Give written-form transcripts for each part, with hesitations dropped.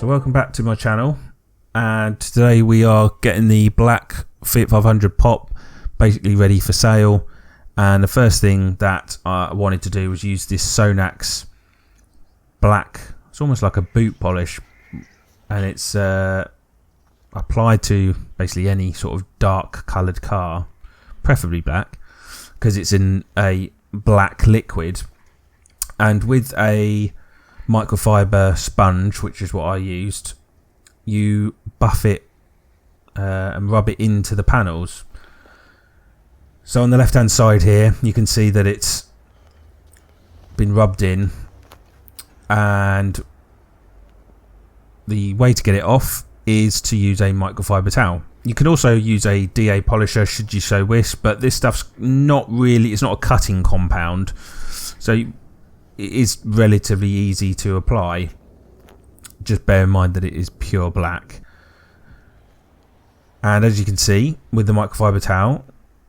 So welcome back to my channel, and today we are getting the black Fiat 500 Pop basically ready for sale. And the first thing that I wanted to do was use this Sonax black, it's almost like a boot polish, and it's applied to basically any sort of dark coloured car, preferably black, because it's in a black liquid. And with a microfiber sponge, which is what I used, you buff it and rub it into the panels. So on the left hand side here you can see that it's been rubbed in, and the way to get it off is to use a microfiber towel. You can also use a DA polisher should you so wish, but this stuff's not really, it's not a cutting compound, so it is relatively easy to apply. Just bear in mind that it is pure black. And as you can see with the microfiber towel,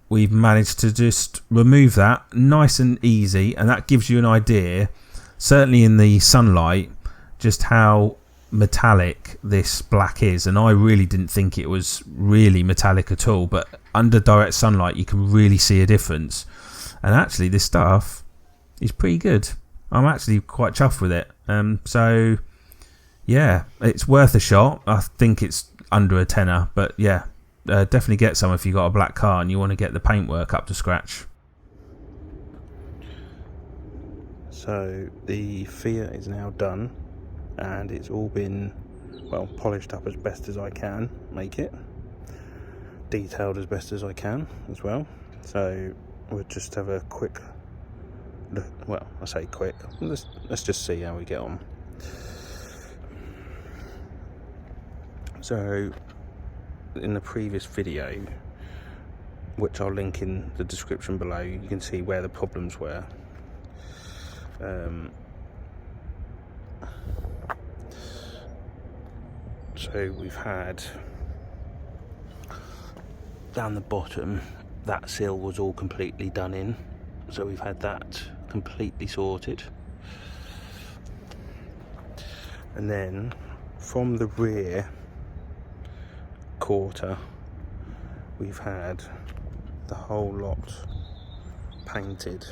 we've managed to just remove that nice and easy, and that gives you an idea, certainly in the sunlight, just how metallic this black is. And I really didn't think it was really metallic at all, but under direct sunlight you can really see a difference. And actually this stuff is pretty good. I'm actually quite chuffed with it. So yeah, it's worth a shot. I think it's under a tenner, but yeah, definitely get some if you've got a black car and you want to get the paintwork up to scratch. So the Fiat is now done, and it's all been, well, polished up as best as I can make it, detailed as best as I can as well. So we'll just have a quick look. Well, I say quick, let's just see how we get on. So in the previous video, which I'll link in the description below, you can see where the problems were. So we've had down the bottom, that seal was all completely done in, so we've had that completely sorted. And then from the rear quarter, we've had the whole lot painted,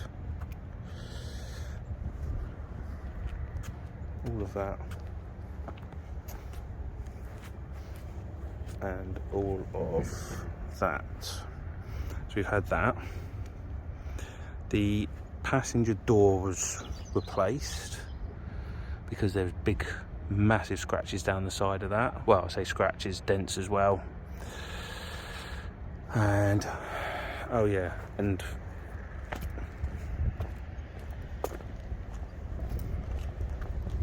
all of that and all of that. So we've had that. The passenger door was replaced because there's big massive scratches down the side of that. Well, I say scratches, dents as well. And oh yeah, and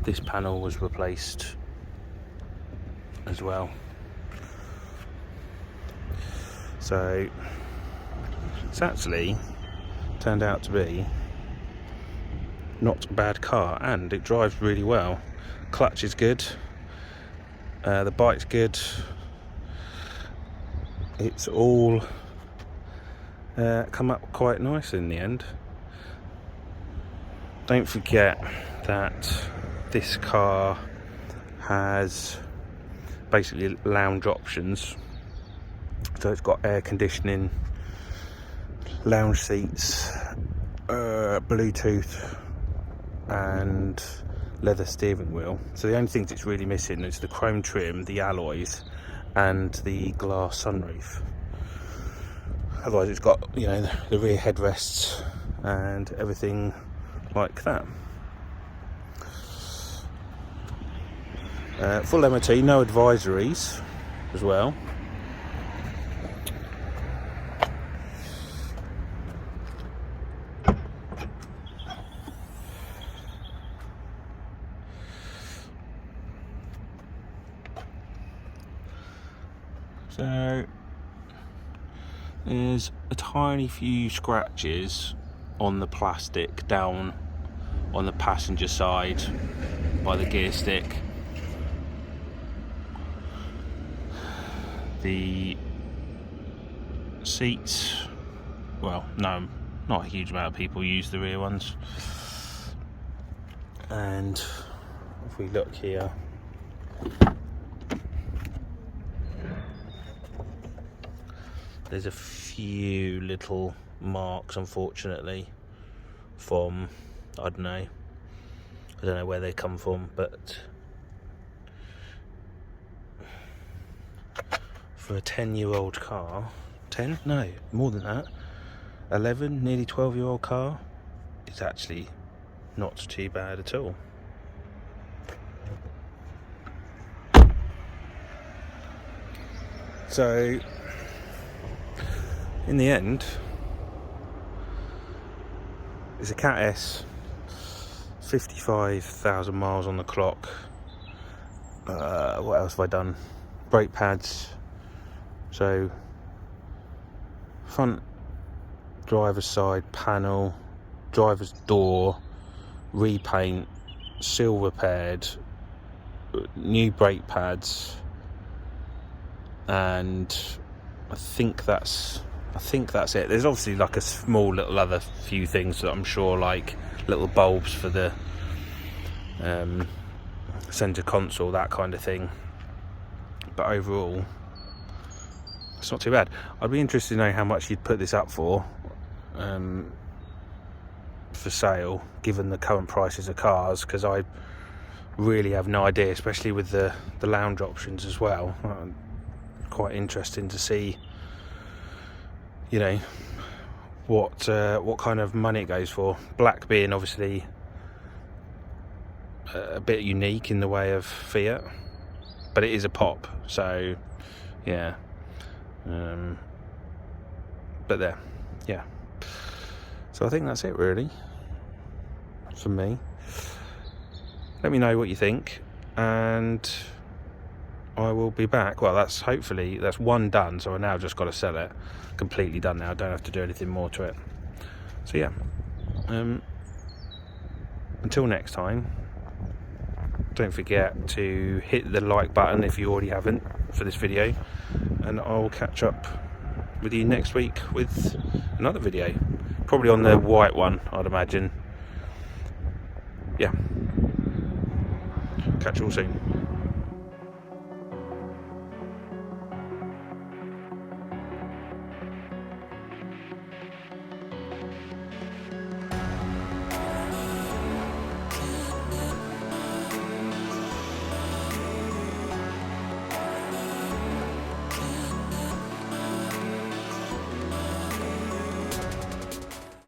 this panel was replaced as well. So it's actually turned out to be not a bad car, and it drives really well. Clutch is good, the bike's good. It's all come up quite nice in the end. Don't forget that this car has basically lounge options. So it's got air conditioning, lounge seats, Bluetooth and leather steering wheel. So the only things it's really missing is the chrome trim, the alloys and the glass sunroof. Otherwise it's got, you know, the rear headrests and everything like that. Full MOT, no advisories as well. So there's a tiny few scratches on the plastic down on the passenger side by the gear stick. The seats, well, no, not a huge amount of people use the rear ones. And if we look here, There's a few little marks, unfortunately, from, I don't know where they come from, but for a 10-year-old car, 10? No, more than that, 11, nearly 12-year-old car, it's actually not too bad at all. So, in the end, it's a Cat S, 55,000 miles on the clock. What else have I done? Brake pads. So, front driver's side panel, driver's door, repaint, seal repaired, new brake pads, and I think that's it. There's obviously like a small little other few things that I'm sure, like little bulbs for the center console, that kind of thing, but overall it's not too bad. I'd be interested to know how much you'd put this up for sale, given the current prices of cars, because I really have no idea, especially with the lounge options as well. Quite interesting to see, you know, what kind of money it goes for. Black being obviously a bit unique in the way of Fiat, but it is a pop, so yeah. But there, yeah. So I think that's it really for me. Let me know what you think, and I will be back. Well, that's one done, so I now just got to sell it. Completely done now. I don't have to do anything more to it. So yeah, until next time, don't forget to hit the like button if you already haven't for this video, and I'll catch up with you next week with another video, probably on the white one, I'd imagine. Yeah, catch you all soon.